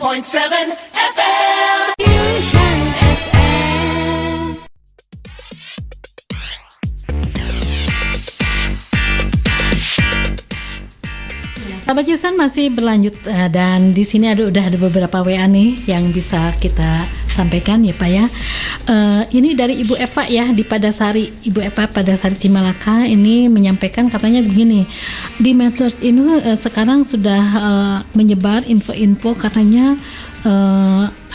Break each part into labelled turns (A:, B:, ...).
A: FM. Fusion FM.
B: Sahabat Yusan masih berlanjut dan di sini udah ada beberapa WA nih yang bisa kita sampaikan ya Pak ya. Ini dari Ibu Eva ya di Padasari. Ibu Eva Padasari Cimalaka ini menyampaikan katanya begini. Di medsos ini sekarang sudah menyebar info-info katanya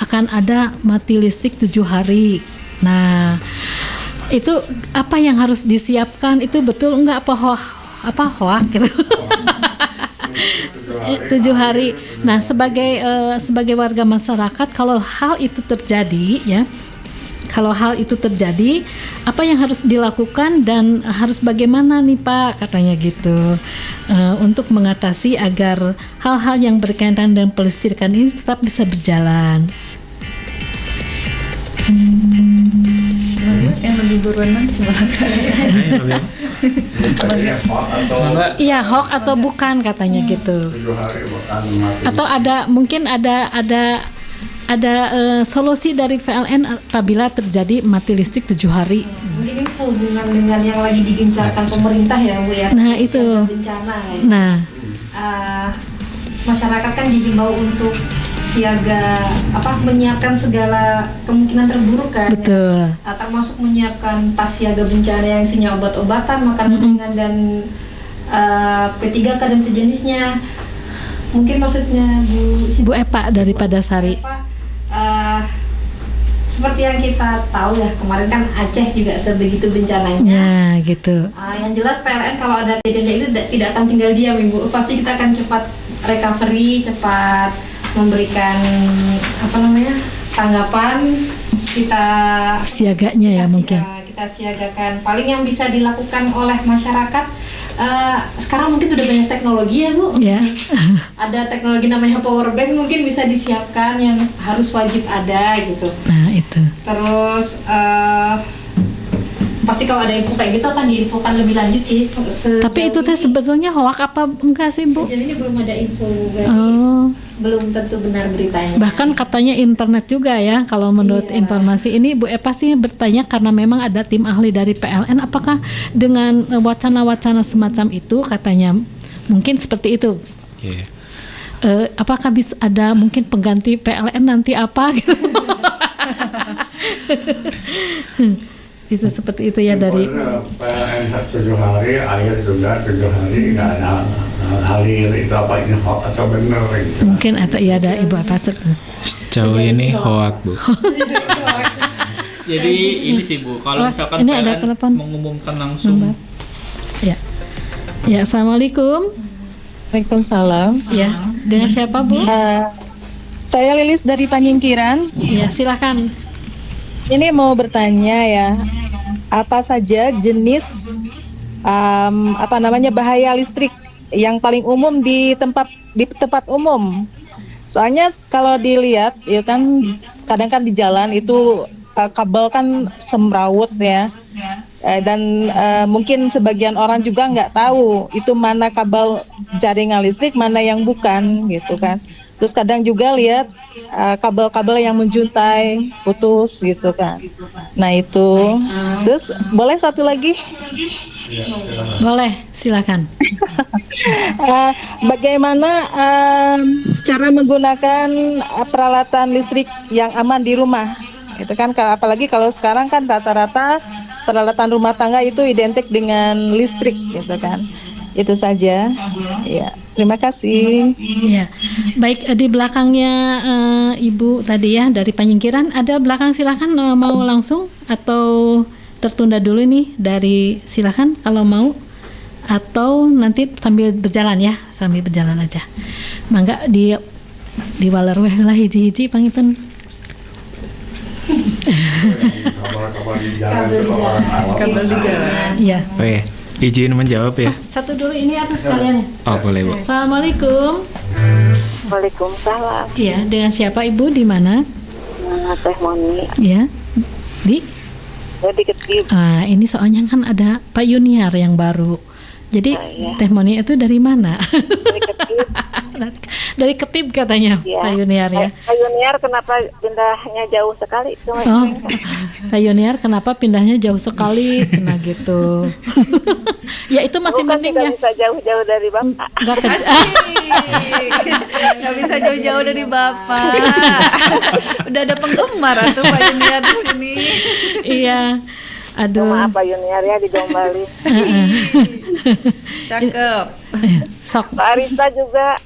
B: akan ada mati listrik 7 hari. Nah, itu apa yang harus disiapkan? Itu betul enggak apa hoak gitu? 7 hari. Nah, sebagai warga masyarakat, kalau hal itu terjadi, apa yang harus dilakukan dan harus bagaimana nih Pak, katanya gitu, untuk mengatasi agar hal-hal yang berkaitan dengan pelistrikan ini tetap bisa berjalan.
C: Yang lebih berwenang silakan.
B: Iya, hoax atau bukan katanya gitu. Atau mungkin ada solusi dari PLN apabila terjadi mati listrik 7 hari.
C: Mungkin ini sehubungan dengan yang lagi digencarkan pemerintah ya Bu ya.
B: Nah itu.
C: Bencana ya.
B: Nah.
C: Masyarakat kan dihimbau untuk siaga menyiapkan segala kemungkinan terburuk kan.
B: Betul.
C: Ya? Termasuk menyiapkan tas siaga bencana yang isinya obat-obatan, makanan ringan dan P3K dan sejenisnya. Mungkin maksudnya Bu
B: Eva dari Padasari.
C: Seperti yang kita tahu ya, kemarin kan Aceh juga sebegitu bencananya.
B: Ya, gitu.
C: Yang jelas PLN kalau ada kejadian itu tidak akan tinggal diam, Ibu. Pasti kita akan cepat recovery, cepat memberikan tanggapan. Kita
B: siaganya ya mungkin.
C: Kita siagakan. Paling yang bisa dilakukan oleh masyarakat sekarang mungkin udah banyak teknologi ya Bu.
B: Ya.
C: Ada teknologi namanya power bank, mungkin bisa disiapkan yang harus wajib ada gitu.
B: Nah itu.
C: Terus pasti kalau ada info kayak gitu akan diinfokan lebih lanjut sih.
B: Tapi itu teh sebetulnya hoax apa enggak sih Bu?
C: Sejauh ini belum ada info, berarti belum tentu benar beritanya.
B: Bahkan katanya internet juga ya. Kalau menurut informasi ini Bu Eva sih bertanya karena memang ada tim ahli dari PLN, apakah dengan wacana-wacana semacam itu katanya mungkin seperti itu. Apakah bisa ada mungkin pengganti PLN nanti apa gitu. Itu seperti itu ya dari
D: PLN 7 hari, air juga 7 hari, nggak ada alir, itu apa ini hoax atau benar gitu.
B: Mungkin atau iya ada Ibu apa
E: sejauh ini hoax Bu. Jadi ini sih Bu, kalau misalkan
B: ini ada
E: PLN mengumumkan langsung.
B: Ya, assalamualaikum.
F: Waalaikumsalam.
B: Ya, dengan siapa Bu?
F: Saya Lilis dari Panyingkiran.
B: Ya, silakan.
F: Ini mau bertanya ya, apa saja jenis bahaya listrik yang paling umum di tempat umum? Soalnya kalau dilihat ya kan kadang kan di jalan itu kabel kan semrawut ya, dan mungkin sebagian orang juga nggak tahu itu mana kabel jaringan listrik, mana yang bukan gitu kan. Terus kadang juga lihat kabel-kabel yang menjuntai, putus gitu kan. Nah itu. Terus boleh satu lagi?
B: Boleh, silakan.
F: Bagaimana cara menggunakan peralatan listrik yang aman di rumah? Itu kan apalagi kalau sekarang kan rata-rata peralatan rumah tangga itu identik dengan listrik gitu kan. Itu saja. Ya, terima kasih.
B: Ya, baik, di belakangnya Ibu tadi ya dari Panyingkiran ada belakang, silakan mau langsung atau tertunda dulu nih dari silakan kalau mau, atau nanti sambil berjalan aja. Mangga di waler weh lah hiji-hiji pangitan.
C: Kabel di jalan.
B: Iya.
E: Oke. Izin menjawab ya.
B: Satu dulu ini apa sekalian?
E: Oh boleh Bu.
B: Assalamualaikum.
G: Waalaikumsalam.
B: Iya, dengan siapa Ibu, di mana?
G: Teh Moni.
B: Iya. Di?
G: Ya dikit.
B: Ini soalnya kan ada Pak Yuniar yang baru Jadi
G: Iya.
B: Teh Moni itu dari mana?
G: Dari Ketip.
B: Dari Ketib katanya,
G: Iya.
B: Pak Yuniar ya.
G: Pak Yuniar kenapa pindahnya jauh sekali? Cuma
B: Oh, Pak Yuniar kenapa pindahnya jauh sekali? Cenah gitu. Ya itu masih
G: bukan
B: mending
G: tidak
B: ya.
G: bisa jauh-jauh dari Bapak.
B: Enggak
H: Nggak bisa jauh-jauh dari Bapak. Udah ada penggemar tuh Pak Yuniar di sini.
B: Iya. Aduh.
G: Maaf Pak Yuniar ya digombalin.
H: Cakep.
B: Sok
G: Pak Arista juga.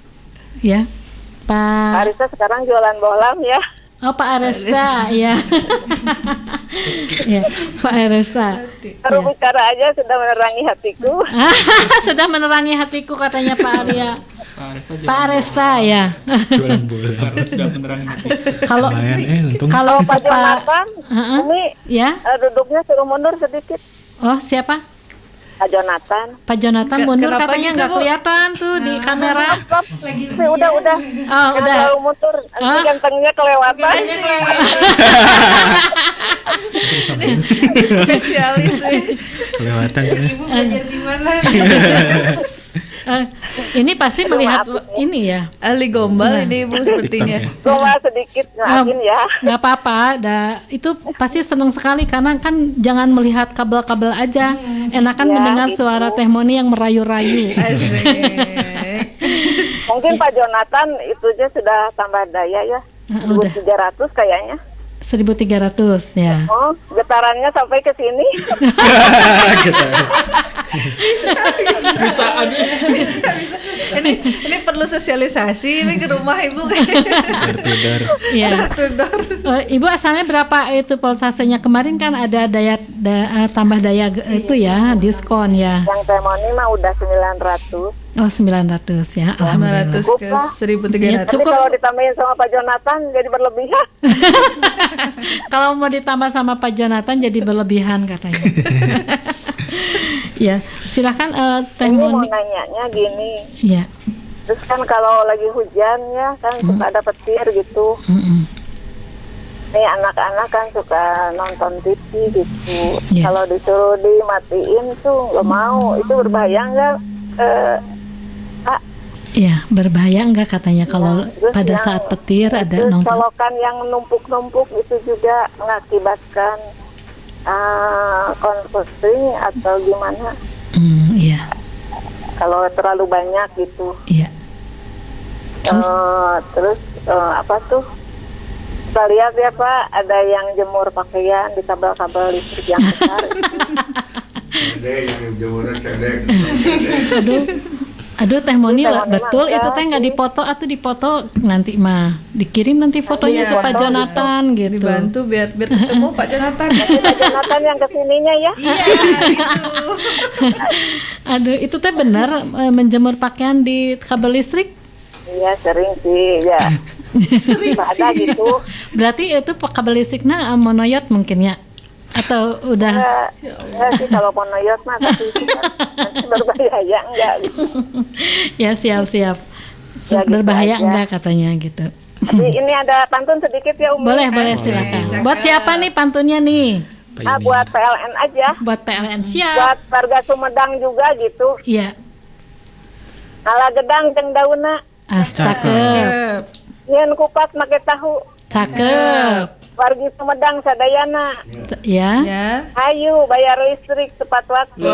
B: ya.
G: Pak
B: Pak
G: Arista sekarang jualan bohlam ya.
B: Oh, Pak Aresta, ya. Ya, Pak Aresta.
G: Baru bicara aja sudah menerangi hatiku.
B: Sudah menerangi hatiku katanya Pak Arya. Pak Aresta ya.
E: Jualan bola. Karena sudah menerangi hati.
B: Kalau
E: Lumayan, untung.
B: kalau
G: Pak
B: untuk Pak
G: Jonathan,
B: Heeh.
G: ini
B: ya.
G: duduknya suruh mundur sedikit.
B: Oh, siapa?
G: Pak Jonathan.
B: Pak Jonathan mundur
H: Kenapa
B: katanya
H: gitu,
B: nggak
H: Bu?
B: kelihatan tuh di kamera.
G: Udah.
B: Oh,
G: Jangan
B: udah.
G: terlalu mundur. Nanti
B: Ah.
G: gantengnya kelewatan.
H: Spesialis.
E: Kelewatan tuh.
C: Ibu belajar di mana?
B: Ini pasti melihat ini ya.
H: Ali gombal ini Ibu sepertinya.
G: Gua sedikit ngakin ya.
B: Nggak apa-apa, itu pasti senang sekali karena kan jangan melihat kabel-kabel aja, enakan
G: Ya,
B: mendengar
G: itu.
B: suara Teh Moni yang merayu-rayu.
H: Asik.
G: Mungkin Pak Jonathan itu aja sudah tambah daya ya.
B: Udah
G: 1.300 kayaknya.
B: 1.300 ya.
G: Oh, getarannya sampai ke sini.
H: Ini perlu sosialisasi ini ke rumah Ibu.
E: Tertudar.
B: Iya.
H: Tudor.
B: Ibu asalnya berapa itu voltasenya? Kemarin kan ada tambah daya itu ya, diskon ya.
G: Yang Temoni mah udah 900.
B: Oh, 900 ya. Alhamdulillah.
H: 900 ke 1.300.
G: Tapi kalau ditambahin sama Pak Jonathan jadi berlebihan.
B: Kalau mau ditambah sama Pak Jonathan jadi berlebihan katanya. Ya, silakan Teh
G: Ini mau
B: Moni.
G: nanyanya gini.
B: Ya.
G: Terus kan kalau lagi hujan ya kan suka ada petir gitu.
B: Mm-mm.
G: Nih anak-anak kan suka nonton TV gitu.
B: Iya.
G: Kalau disuruh dimatiin tuh nggak mau. Itu berbahaya nggak?
B: Ya, berbahaya enggak katanya kalau
G: Terus
B: pada
G: yang-
B: saat petir ada
G: Terus
B: nonton.
G: colokan yang numpuk-numpuk itu juga mengakibatkan konfusing atau gimana?
B: Iya,
G: Kalau terlalu banyak gitu.
B: iya. Terus
G: Terus apa tuh? Kita lihat ya Pak, ada yang jemur pakaian di kabel-kabel listrik yang besar.
D: Cedek yang jemuran cedek.
B: aduh Teh Moni
G: Teh
B: lah,
G: Moni
B: betul
G: mah
B: itu Teh nggak dipoto atau dipoto nanti mah dikirim nanti fotonya
H: Iya.
B: ke Pak Jonathan gitu.
H: Dibantu biar ketemu Pak Jonathan.
G: Tapi Pak Jonathan yang kesininya ya.
B: Aduh, itu Teh benar menjemur pakaian di kabel listrik?
G: Iya sering sih ya. Ada gitu.
B: Berarti itu kabel listriknya monoyot mungkin ya? Atau udah
G: Enggak sih kalau monoyot mah tapi nanti berbahaya enggak gitu.
B: ya siap-siap.
G: Ya, gitu
B: Berbahaya
G: aja.
B: enggak katanya gitu.
G: Tapi ini ada pantun sedikit ya Umi.
B: Boleh silakan. Buat siapa nih pantunnya nih?
G: Buat PLN aja.
B: Buat PLN siap.
G: Buat warga Sumedang juga gitu.
B: Iya.
G: Ngala gedang jeung daunna.
B: Cakep.
G: Yen kupat make tahu.
B: Cakep.
G: Wargi Sumedang sadayana.
B: Ya.
H: Ya.
G: Hayu bayar listrik tepat waktu.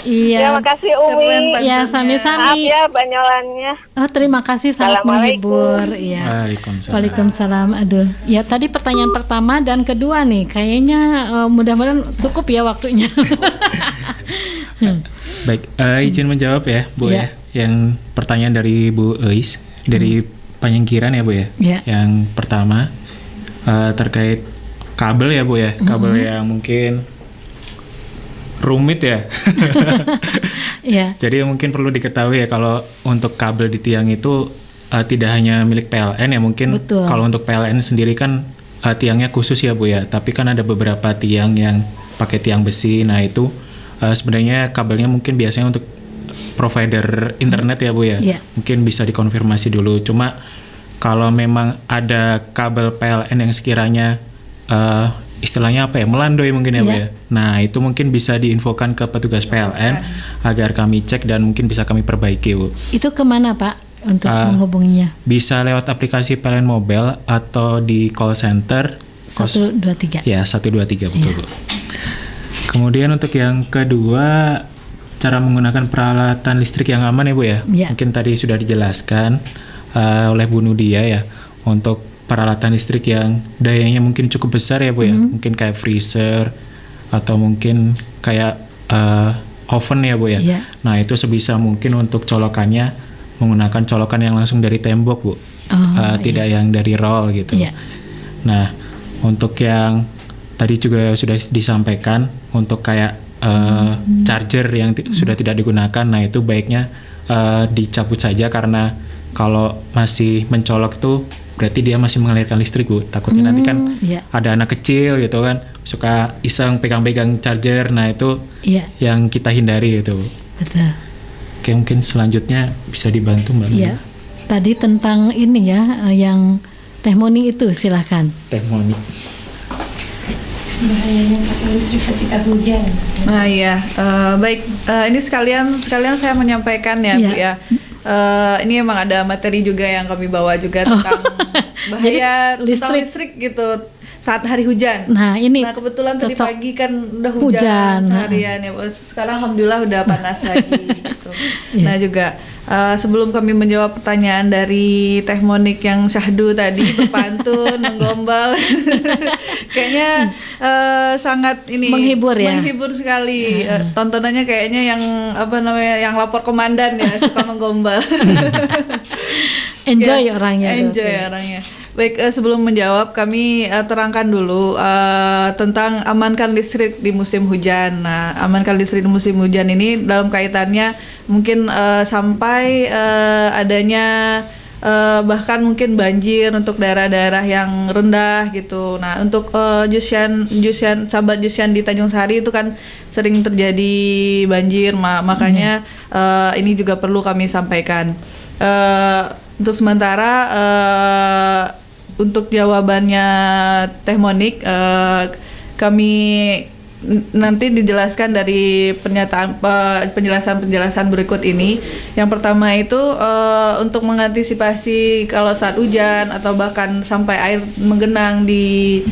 B: Iya.
G: Terima kasih
H: Keren,
G: Umi.
H: Pak.
B: Ya,
G: Maaf
B: sami-sami.
G: ya banyolannya.
B: Oh, terima kasih sangat
G: Assalamualaikum.
B: menghibur. Iya.
E: Waalaikumsalam.
B: Waalaikumsalam. Aduh, ya tadi pertanyaan pertama dan kedua nih, kayaknya mudah-mudahan cukup ya waktunya.
E: Baik, izin menjawab ya, Bu
B: Ya.
E: ya. Yang pertanyaan dari Bu Eis dari Panyingkiran ya, Bu ya.
B: Ya.
E: Yang pertama terkait kabel ya, Bu ya. Kabel yang mungkin rumit ya.
B: Iya.
E: Jadi mungkin perlu diketahui ya kalau untuk kabel di tiang itu tidak hanya milik PLN ya, mungkin
B: Betul.
E: kalau untuk PLN sendiri kan tiangnya khusus ya, Bu ya. Tapi kan ada beberapa tiang yang pakai tiang besi. Nah, itu sebenarnya kabelnya mungkin biasanya untuk provider internet ya, Bu ya.
B: Iya.
E: Mungkin bisa dikonfirmasi dulu. Cuma kalau memang ada kabel PLN yang sekiranya istilahnya apa ya, melandoi mungkin ya Bu
B: Iya.
E: ya. Nah itu mungkin bisa diinfokan ke petugas PLN agar kami cek dan mungkin bisa kami perbaiki Bu.
B: Itu kemana Pak untuk
E: Ah.
B: menghubunginya?
E: Bisa lewat aplikasi PLN Mobile atau di call center
B: 123.
E: ya 123 betul Bu. Kemudian untuk yang kedua, cara menggunakan peralatan listrik yang aman ya Bu ya.
B: Iya.
E: Mungkin tadi sudah dijelaskan oleh Bu Nudia ya, untuk peralatan listrik yang dayanya mungkin cukup besar ya Bu ya. Mungkin kayak freezer atau mungkin kayak oven ya Bu ya.
B: Iya.
E: Nah itu sebisa mungkin untuk colokannya menggunakan colokan yang langsung dari tembok Bu. Tidak yang dari roll gitu.
B: Iya.
E: Nah untuk yang tadi juga sudah disampaikan untuk kayak charger yang sudah tidak digunakan, nah itu baiknya dicabut saja, karena kalau masih mencolok tuh berarti dia masih mengalirkan listrik Bu. Takutnya nanti kan
B: Iya.
E: ada anak kecil gitu kan suka iseng pegang-pegang charger, nah itu
B: Iya,
E: yang kita hindari gitu Bu.
B: betul.
E: Oke, mungkin selanjutnya bisa dibantu Mbak Nuna.
B: Iya. Tadi tentang ini ya, yang teh morning itu silahkan.
E: Teh Moni.
C: Bahayanya pakai listrik ketika hujan.
H: Nah iya, baik. Ini sekalian saya menyampaikan ya, Bu
B: Iya.
H: ya. Ini emang ada materi juga yang kami bawa juga tentang
B: Jadi
H: bahaya tentang
B: listrik.
H: listrik gitu saat hari hujan.
B: Nah, ini
H: Nah kebetulan tadi
B: cocok.
H: pagi kan udah
B: Hujan,
H: hujan seharian ya. Sekarang alhamdulillah udah panas lagi gitu.
B: Iya.
H: Nah juga sebelum kami menjawab pertanyaan dari Teh Monik yang syahdu tadi berpantun, menggombal, kayaknya sangat ini
B: Menghibur ya?
H: menghibur sekali. Tontonannya kayaknya yang apa namanya, yang lapor komandan ya, suka menggombal.
B: Enjoy
H: Ya,
B: orangnya.
H: enjoy orangnya. Baik, sebelum menjawab kami terangkan dulu tentang amankan listrik di musim hujan. Nah, amankan listrik di musim hujan ini dalam kaitannya mungkin sampai adanya bahkan mungkin banjir untuk daerah-daerah yang rendah gitu. Nah, untuk sahabat Jusyan di Tanjung Sari itu kan sering terjadi banjir, makanya ini juga perlu kami sampaikan. Untuk sementara untuk jawabannya Teh Monik, kami nanti dijelaskan dari penjelasan berikut ini. Yang pertama itu untuk mengantisipasi kalau saat hujan atau bahkan sampai air menggenang di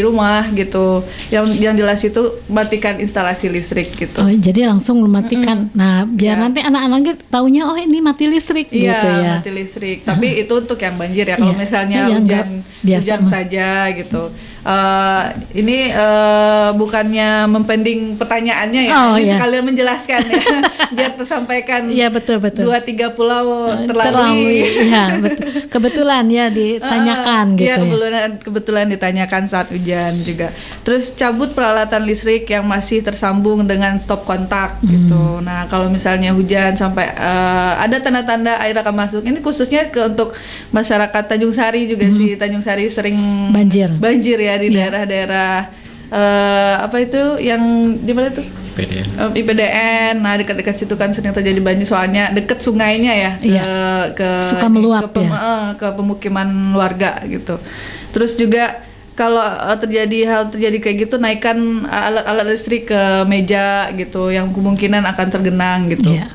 H: rumah gitu. Yang jelas itu matikan instalasi listrik gitu.
B: Oh, jadi langsung mematikan. Nah, biar
H: Iya.
B: nanti anak-anaknya taunya oh ini mati listrik gitu ya.
H: Mati listrik. Tapi itu untuk yang banjir ya. Kalau
B: Iya.
H: misalnya
B: Yang
H: hujan
B: nggak biasa
H: hujan
B: mah.
H: saja gitu. Ini bukannya mempending pertanyaannya ya.
B: Oh,
H: Ini
B: iya.
H: sekalian menjelaskan ya, biar tersampaikan.
B: Iya, betul.
H: 2-3 pulau terlalui.
B: Terlalui. Iya, betul. Kebetulan ya ditanyakan gitu ya.
H: Kebetulan ditanyakan saat hujan juga. Terus cabut peralatan listrik yang masih tersambung dengan stop kontak gitu. Nah, kalau misalnya hujan sampai ada tanda-tanda air akan masuk, ini khususnya untuk masyarakat Tanjung Sari juga sih. Tanjung Sari sering banjir ya di daerah-daerah apa itu yang di mana tuh?
E: PDN.
H: IPDN. Nah, dekat-dekat situ kan sering terjadi banjir soalnya deket sungainya ya.
B: Iya. Suka meluap
H: ke pemukiman warga gitu. Terus juga kalau terjadi kayak gitu, naikkan alat-alat listrik ke meja gitu yang kemungkinan akan tergenang gitu.
B: Iya.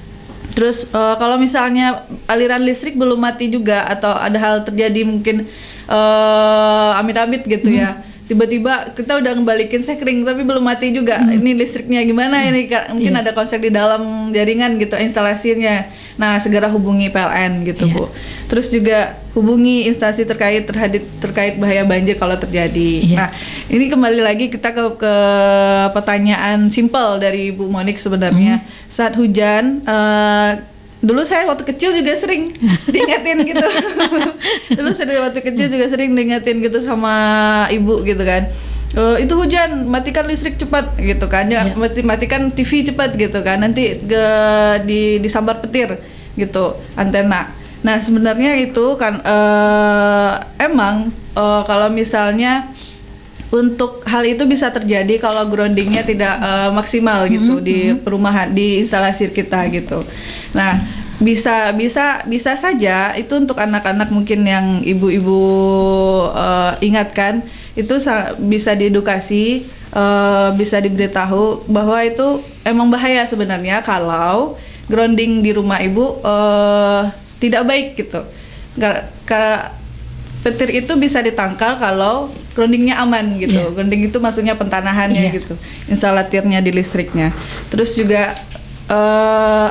H: Terus kalau misalnya aliran listrik belum mati juga atau ada hal terjadi mungkin amit-amit gitu ya. Tiba-tiba kita udah ngembalikin sekring tapi belum mati juga. Ini listriknya gimana ini? Mungkin ada konslet di dalam jaringan gitu instalasinya. Nah, segera hubungi PLN gitu, Bu. Terus juga hubungi instansi terkait bahaya banjir kalau terjadi. Nah, ini kembali lagi kita ke pertanyaan simpel dari Bu Monik sebenarnya. Saat hujan dulu saya waktu kecil juga sering diingetin gitu. Waktu kecil juga sering diingetin gitu sama ibu gitu kan. Itu hujan, matikan listrik cepat gitu kan. Ya, mesti matikan TV cepat gitu kan. Nanti disambar petir gitu antena. Nah, sebenarnya itu kan emang kalau misalnya untuk hal itu bisa terjadi kalau groundingnya tidak maksimal gitu di perumahan, di instalasi kita gitu. Nah, bisa saja itu untuk anak-anak mungkin yang ibu-ibu ingatkan itu bisa diedukasi, bisa diberitahu bahwa itu emang bahaya sebenarnya kalau grounding di rumah ibu tidak baik gitu. Petir itu bisa ditangkal kalau groundingnya aman gitu. Grounding itu maksudnya pentanahannya gitu, instalatirnya di listriknya. Terus juga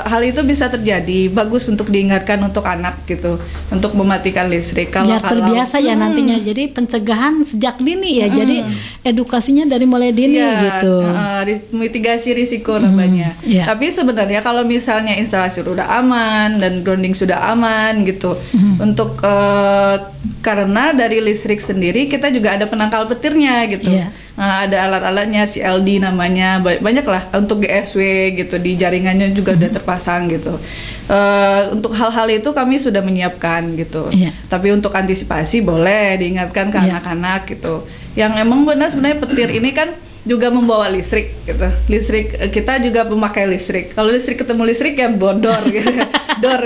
H: hal itu bisa terjadi, bagus untuk diingatkan untuk anak gitu, untuk mematikan listrik.
B: Biar terbiasa ya nantinya. Jadi pencegahan sejak dini ya. Jadi edukasinya dari mulai dini gitu.
H: Mitigasi risiko namanya. Tapi sebenarnya kalau misalnya instalasi udah aman dan grounding sudah aman gitu, untuk karena dari listrik sendiri kita juga ada penangkal petirnya gitu. Nah, ada alat-alatnya, CLD namanya, banyak lah untuk GSW gitu, di jaringannya juga udah terpasang gitu. Untuk hal-hal itu kami sudah menyiapkan gitu. Tapi untuk antisipasi boleh diingatkan ke anak-anak gitu. Yang emang benar sebenarnya petir ini kan juga membawa listrik gitu. Listrik kita juga pemakai listrik. Kalau listrik ketemu listrik ya bodor gitu. Dor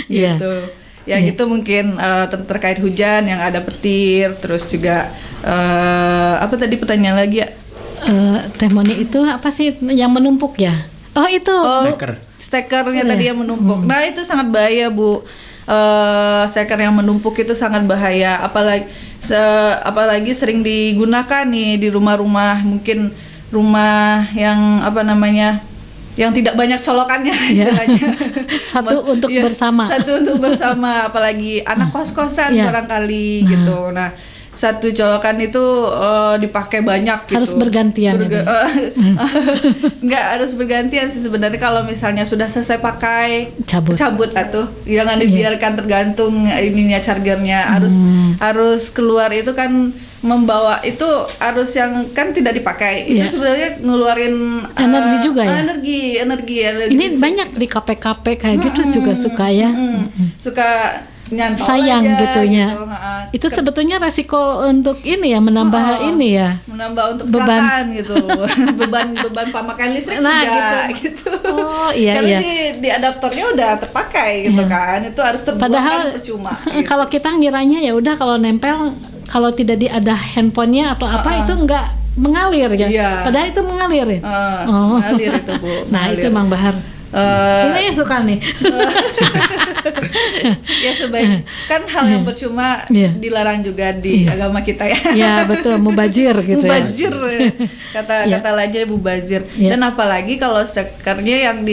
H: gitu. Ya gitu mungkin terkait hujan yang ada petir, terus juga apa tadi pertanyaan lagi ya?
B: Teh Moni itu apa sih yang menumpuk ya? Oh itu.
H: Stekernya tadi yang menumpuk. Nah itu sangat bahaya Bu. Steker yang menumpuk itu sangat bahaya. Apalagi sering digunakan nih di rumah-rumah, mungkin rumah yang apa namanya, yang tidak banyak colokannya istilahnya.
B: Satu untuk bersama.
H: Satu untuk bersama, apalagi anak kos-kosan barangkali gitu. Nah, satu colokan itu dipakai banyak gitu.
B: Harus bergantian.
H: Enggak harus bergantian sih sebenarnya. Kalau misalnya sudah selesai pakai, cabut atuh. Jangan dibiarkan tergantung ininya, chargernya. Harus keluar itu kan, membawa itu arus yang kan tidak dipakai. Itu sebenarnya ngeluarin
B: energi juga ya.
H: Energi.
B: Ini banyak di KP-KP kayak gitu juga suka ya.
H: Suka nyantol
B: sayang
H: aja,
B: gitunya.
H: Gitu.
B: Itu sebetulnya resiko untuk ini ya, menambah ini ya.
H: Menambah untuk
B: beban
H: gitu. beban pemakaian listrik gitu.
B: Oh iya.
H: Karena di adaptornya udah terpakai gitu kan. Itu harus terbuang. Padahal kan percuma. Gitu.
B: Kalau kita ngiranya ya udah, kalau nempel, kalau tidak ada handphonenya atau apa itu enggak mengalir ya. Padahal itu mengalir ya.
H: Mengalir itu Bu.
B: Nah, itu Mang Bahar. Ini suka nih.
H: Ya sebaik kan hal yang percuma dilarang juga di agama kita ya.
B: Ya betul, mubazir gitu
H: mubazir, ya. Kata lainnya mubazir. Dan apalagi kalau stekernya yang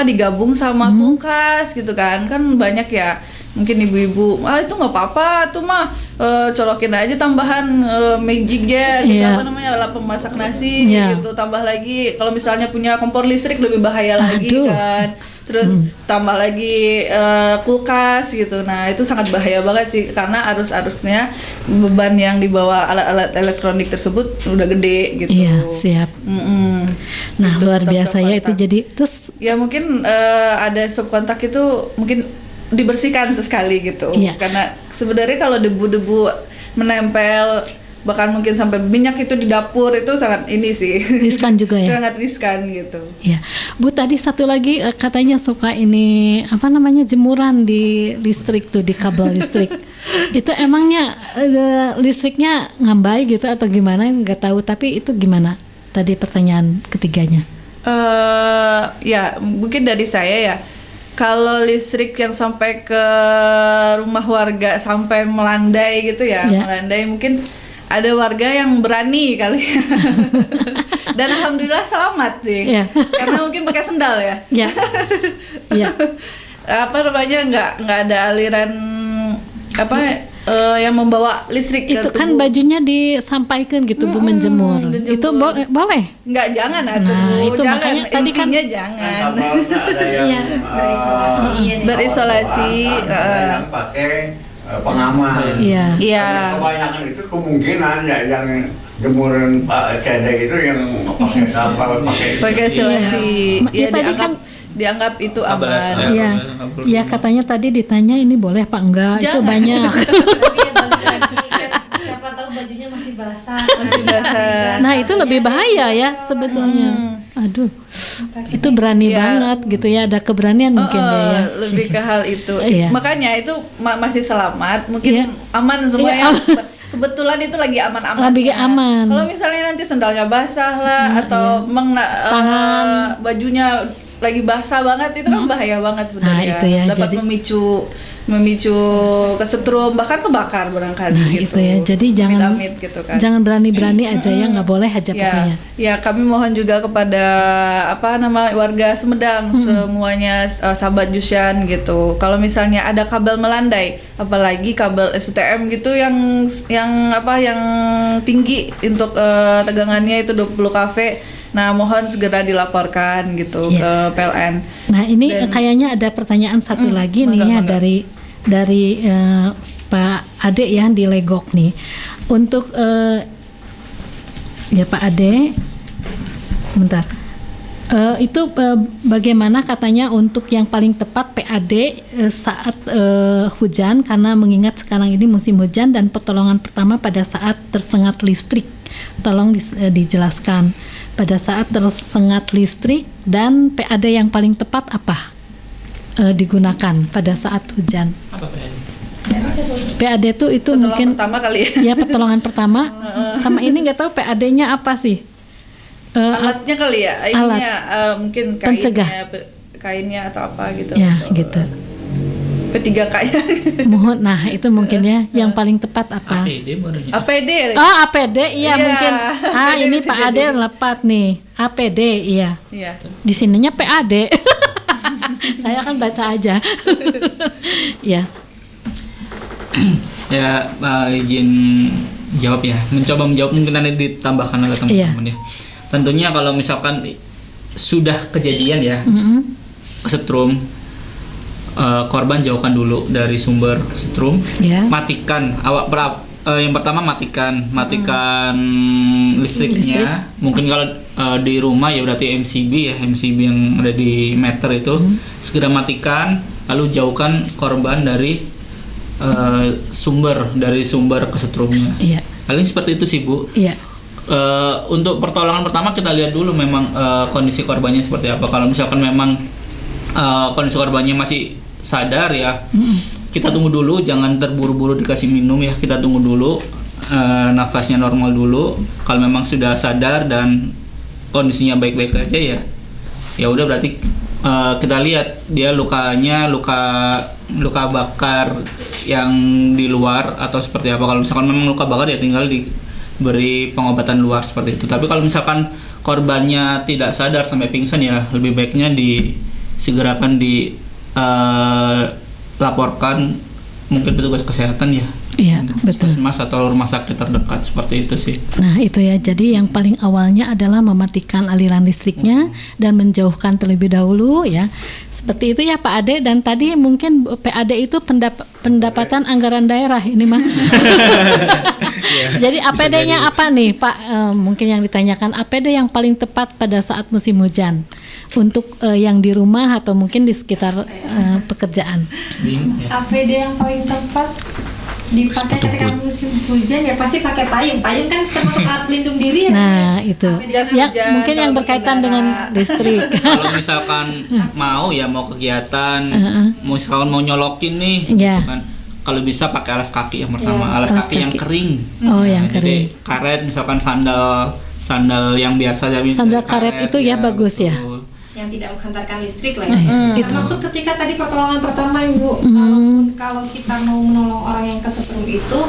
H: digabung sama kulkas gitu kan banyak ya. Mungkin ibu-ibu, itu nggak apa-apa, tuh mah colokin aja tambahan magic jet, apa namanya, alat pemasak nasi gitu, tambah lagi kalau misalnya punya kompor listrik lebih bahaya lagi kan, terus tambah lagi kulkas gitu. Nah itu sangat bahaya banget sih, karena arusnya beban yang dibawa alat-alat elektronik tersebut udah gede gitu.
B: Iya siap. Nah itu luar biasa ya itu. Jadi terus
H: ya mungkin ada stop kontak itu mungkin dibersihkan sesekali gitu. Karena sebenarnya kalau debu-debu menempel, bahkan mungkin sampai minyak itu di dapur, itu sangat ini sih
B: riskan juga ya.
H: Sangat riskan gitu.
B: Ya Bu, tadi satu lagi katanya suka ini apa namanya, jemuran di listrik tuh, di kabel listrik. Itu emangnya listriknya ngambai gitu atau gimana, nggak tahu, tapi itu gimana tadi pertanyaan ketiganya?
H: Ya mungkin dari saya ya, kalau listrik yang sampai ke rumah warga sampai melandai gitu ya, melandai, mungkin ada warga yang berani kali ya. Dan alhamdulillah selamat sih, karena mungkin pakai sendal ya. Apa namanya, nggak ada aliran yang membawa listrik
B: itu ke kan bajunya disampaikan gitu Bu, menjemur. Itu boleh?
H: Nggak, jangan
B: itu jangan. Makanya tadi kan
H: jangan.
D: Berisolasi. Ada yang pakai pengaman.
B: Iya.
D: Kebanyakan itu kemungkinan yang jemuran Pak Cedek itu yang pakai
H: isolasi.
B: Ya tadi kan
H: dianggap itu aman.
B: Iya, katanya tadi ditanya ini boleh Pak, enggak? Jangan. Itu banyak.
C: Tapi ya balik lagi kan, siapa tahu bajunya masih basah.
B: Nah itu lebih bahaya ya sebetulnya. Aduh, itu berani banget gitu ya, ada keberanian mungkin ya.
H: Lebih ke hal itu. Makanya itu masih selamat, mungkin aman semua ya. kebetulan itu lagi aman-aman.
B: Lebih aman.
H: Kalau misalnya nanti sendalnya basah lah atau
B: Tangan.
H: bajunya lagi basah banget, itu kan bahaya banget sebenarnya.
B: Nah, itu ya,
H: dapat
B: jadi-
H: memicu kesetrum, bahkan kebakar barangkali
B: Nah,
H: gitu.
B: itu ya. Jadi jangan
H: Amit-amit gitu kan.
B: jangan berani-berani aja ya, nggak boleh aja pokoknya.
H: Ya, kami mohon juga kepada warga Sumedang semuanya, sahabat Jushan gitu. Kalau misalnya ada kabel melandai, apalagi kabel SUTM gitu yang tinggi untuk tegangannya itu 20 kV. Nah, mohon segera dilaporkan gitu
B: Iya.
H: ke PLN.
B: Nah, ini
H: Dan-
B: kayaknya ada pertanyaan satu lagi nih ya
H: mangga.
B: dari Pak Ade ya di Legok nih. Untuk ya Pak Ade, sebentar. Itu bagaimana katanya untuk yang paling tepat PAD saat hujan, karena mengingat sekarang ini musim hujan, dan pertolongan pertama pada saat tersengat listrik. Tolong dijelaskan pada saat tersengat listrik, dan PAD yang paling tepat apa digunakan pada saat hujan.
E: Apa PAD?
B: PAD itu
H: Pertolongan
B: mungkin
H: pertama kali ya.
B: ya pertolongan pertama. Sama ini nggak tahu PAD-nya apa sih?
H: Alatnya kali ya,
B: alat.
H: ininya mungkin
B: Pencegah.
H: kainnya atau apa gitu.
B: Ya,
H: Atau,
B: gitu.
H: P3K ya.
B: Mohon, nah itu mungkin ya yang paling tepat apa?
E: APD barunya.
H: APD.
B: Oh, APD, iya
H: Iya,
B: mungkin.
H: APD
B: Ini
H: bisa
B: Pak Ade
H: jadi.
B: lepat nih. APD, iya.
H: Iya.
B: Di sininya PAD. Saya kan baca aja. Ya.
I: Ya, izin jawab ya. Mencoba menjawab, mungkin nanti ditambahkan oleh teman-teman ya. Tentunya kalau misalkan sudah kejadian ya, kesetrum, korban jauhkan dulu dari sumber kesetrum.
B: Ya.
I: Matikan yang pertama matikan listriknya. Mungkin kalau di rumah ya berarti MCB yang ada di meter itu segera matikan, lalu jauhkan korban dari sumber kesetrumnya.
B: Iya.
I: Paling seperti itu sih Bu.
B: Iya.
I: Untuk pertolongan pertama kita lihat dulu memang kondisi korbannya seperti apa. Kalau misalkan memang kondisi korbannya masih sadar ya, kita tunggu dulu, jangan terburu-buru dikasih minum ya. Kita tunggu dulu, nafasnya normal dulu. Kalau memang sudah sadar dan kondisinya baik-baik aja ya udah berarti kita lihat dia lukanya luka bakar yang di luar atau seperti apa. Kalau misalkan memang luka bakar ya tinggal diberi pengobatan luar seperti itu. Tapi kalau misalkan korbannya tidak sadar sampai pingsan ya lebih baiknya disegerakan laporkan mungkin petugas kesehatan ya.
B: Iya, betul.
I: Puskesmas atau rumah sakit terdekat seperti itu sih.
B: Nah itu ya, jadi yang paling awalnya adalah mematikan aliran listriknya dan menjauhkan terlebih dahulu ya. Seperti itu ya Pak Ade. Dan tadi mungkin PAD itu pendapatan anggaran daerah ini mah. Jadi APD-nya apa nih Pak? Mungkin yang ditanyakan APD yang paling tepat pada saat musim hujan untuk yang di rumah atau mungkin di sekitar pekerjaan.
C: APD yang paling tepat dipakai ketika musim hujan ya pasti pakai payung. Payung kan termasuk alat pelindung diri ya.
B: Nah itu
H: Jas
B: ya,
H: hujan,
B: mungkin yang
H: kalau
B: berkaitan
H: berkendara.
B: dengan listrik.
I: Kalau misalkan mau kegiatan, misalkan mau nyolokin nih,
B: Iya.
I: gitu kan. Kalau bisa pakai alas kaki yang pertama, alas
B: alas
I: kaki yang
B: kaki.
I: kering.
B: Oh, yang
I: Jadi
B: kering.
I: karet, misalkan sandal yang biasa jadi
B: Sandal karet itu ya bagus ya?
I: betul.
C: Yang tidak menghantarkan listrik lah ya. Termasuk ketika tadi pertolongan pertama Ibu, kalau kita mau menolong orang yang kesetrum itu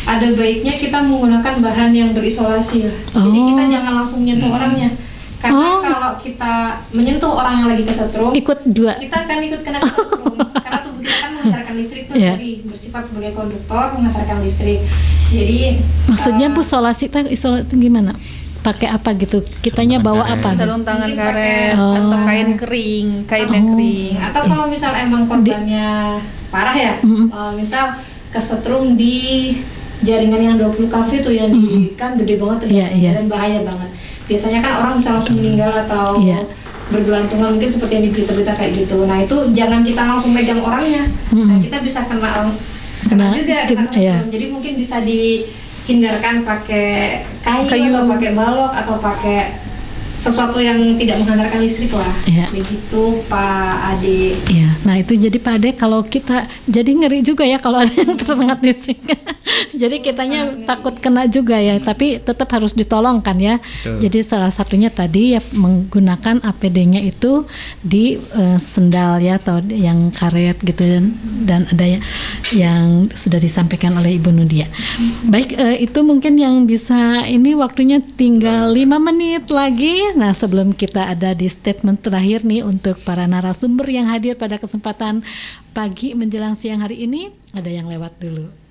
C: ada baiknya kita menggunakan bahan yang berisolasi ya. Jadi kita jangan langsung menyentuh orangnya. Karena kalau kita menyentuh orang yang lagi kesetrum,
B: Ikut dua.
C: kita akan ikut kena kesetrum. Karena tubuh kita kan menghantarkan listrik tuh,
B: Iya.
C: jadi bersifat sebagai konduktor menghantarkan listrik. Jadi
B: Maksudnya Bu isolasi gimana? Pakai apa gitu? Kitanya bawa apa?
H: Sarung tangan karet
B: Oh.
H: atau kain kering, kainnya kering.
C: atau kalau misal emang korbannya parah ya, misal kesetrum di jaringan yang 20 kV tuh yang kan gede banget
B: Iya, iya.
C: dan bahaya banget. Biasanya kan orang bisa langsung meninggal atau
B: Iya.
C: bergelantungan mungkin seperti yang di berita-berita kayak gitu. Nah itu jangan kita langsung megang orangnya. Nah kita bisa kena juga kena
B: iya.
C: kesetrum. Jadi mungkin bisa dihindarkan pakai kayu
H: Kayu.
C: atau pakai balok atau pakai sesuatu yang tidak menghantarkan listrik lah.
B: Iya.
C: Begitu Pak Ade.
B: Iya, nah itu jadi Pak Ade kalau kita jadi ngeri juga ya kalau ada yang tersengat listrik. Jadi kitanya takut kena juga ya, tapi tetap harus ditolong kan ya.
E: Betul.
B: Jadi salah satunya tadi ya menggunakan APD-nya itu di sendal ya atau yang karet gitu dan ada yang sudah disampaikan oleh Ibu Nudia. Baik, itu mungkin yang bisa ini waktunya tinggal 5 menit lagi. Nah, sebelum kita ada di statement terakhir nih untuk para narasumber yang hadir pada kesempatan pagi menjelang siang hari ini, ada yang lewat dulu.